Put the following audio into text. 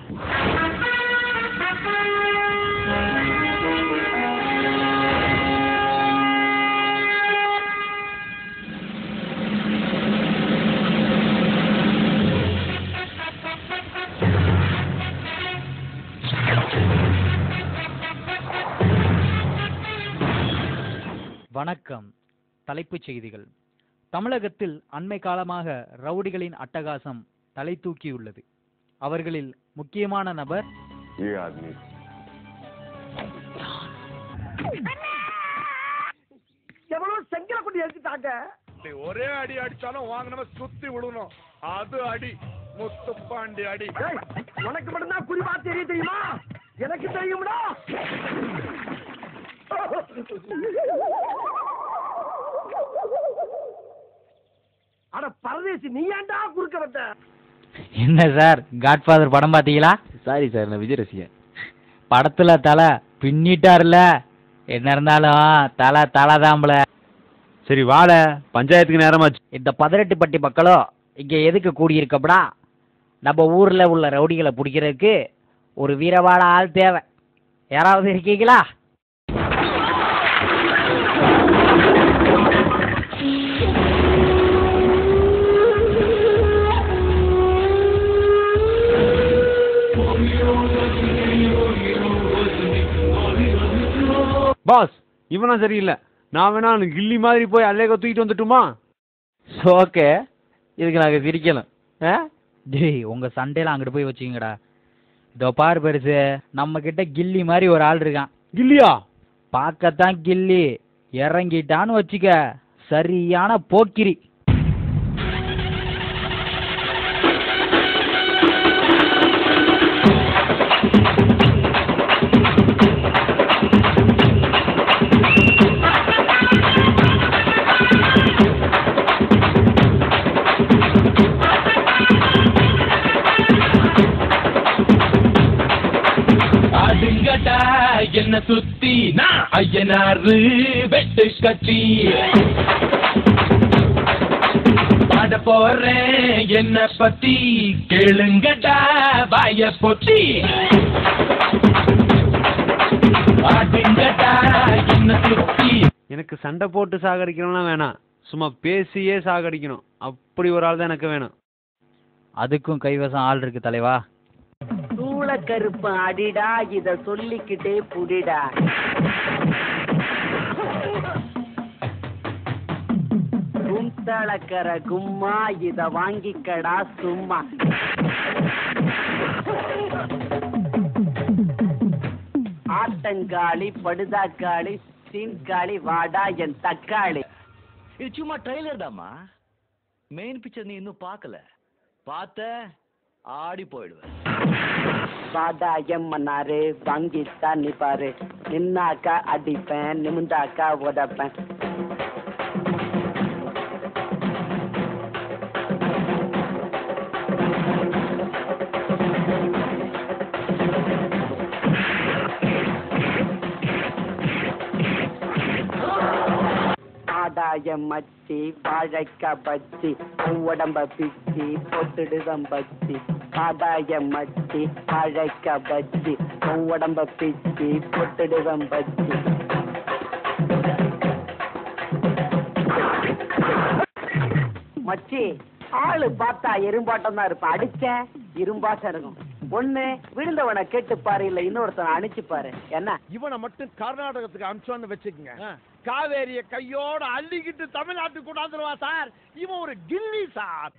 வணக்கம். தலைப்புச் செய்திகள். தமிழகத்தில் அண்மை காலமாக ரவுடிகளின் அட்டகாசம் தலை தூக்கியுள்ளது. அவர்களில் முக்கியமான நபர் எவ்வளவு செங்கல கொண்டு எடுத்துட்டாங்க. ஒரே அடி அடிச்சாலும் வாங்கினவ சுத்தி விடணும். அது அடி முத்துப்பாண்டி அடி. உனக்கு மட்டும்தான் குறிப்பா தெரியுமா? எனக்கு தெரியும்டா. அட பரதேசி, நீ ஏன்டா குறுக்க வந்த? என்ன சார், காட்ஃபாதர் படம் பாத்தீங்களா? சாரி சார், நான் விஜய் ரசிகன். படத்துல தலை பின்னிட்டார்ல. என்ன இருந்தாலும் தலை தாம்பல. சரி வாழ, பஞ்சாயத்துக்கு நேரமாச்சு. இந்த 18 பட்டி மக்களும் இங்க எதுக்கு கூடியிருக்கப்படா? நம்ம ஊர்ல உள்ள ரவுடிகளை பிடிக்கிறதுக்கு ஒரு வீரவாட ஆள் தேவை. யாராவது இருக்கீங்களா? பாஸ், இவனா சரியில்லை. நான் வேணா கில்லி மாதிரி போய் அல்லேக தூக்கிட்டு வந்துட்டுமா? ஓகே, இதுக்கு நாங்க சிரிக்கணும். ஜெய், உங்க சண்டையில அங்கிட்டு போய் வச்சுக்கங்கடா. இதோ பாரு பெருசு, நம்ம கிட்ட கில்லி மாதிரி ஒரு ஆள் இருக்கான். கில்லியா? பார்க்கத்தான் கில்லி, இறங்கிட்டான்னு வச்சுக்க சரியான போக்கிரி. என்ன சுத்தி நான் ஐயனாரு வெட்டு கட்டி பாட போறேன். என்ன பத்தி கேளுங்கடா வாய பொத்தி. பாடுங்கடா என்ன சுத்தி. எனக்கு சண்டை போட்டு சாகடிக்கணும்லாம் வேணாம், சும்மா பேசியே சாகடிக்கணும். அப்படி ஒரு ஆள் தான் எனக்கு வேணும். அதுக்கும் கைவசம் ஆள் இருக்கு தலைவா. கருப்பு அடிடா, இத சொல்லிக்கிட்டே புடிடா. கும்தளக்கர கும்மா, இத வாங்கிக்கடா சும்மா. ஆட்டங்காளி படுதாக்காளி சீன்காளி வாடா என் தக்காளி. இது சும்மா ட்ரைலர் தாமா, மெயின் பிக்சர் நீ இன்னும் பார்க்கல. பார்த்த ஆடி போயிடுவேன். வாடா எம்மனாரு வாங்கித்தான் நீ பாரு. நின்னாக்கா அடிப்பேன், நிமிந்தாக்கா உதப்பேன். மச்சி வாழைக்கா பச்சி உடம்ப பிச்சி போட்டுடுதம் பச்சி. ஆதாய மச்சி வாழைக்கா பச்சி உடம்ப பிச்சி போட்டுடுதம் பச்சி. மச்சி ஆளு பார்த்தா எறும்பாட்டம் தான் இருப்பான், அடிச்ச இரும்பாட்டம் இருக்கும். ஒண்ணு விழுந்தவனை கேட்டு பாரு, இல்ல இன்னொருத்தனை அனுப்பிச்சு பாரு. என்ன இவனை மட்டும் கர்நாடகத்துக்கு அனுப்பிச்சோன்னு வச்சுக்கோங்க, காவேரிய கையோட அள்ளிக்கிட்டு தமிழ்நாட்டுக்கு கொண்டாந்துருவா சார். இவன் ஒரு கில்லி சார்.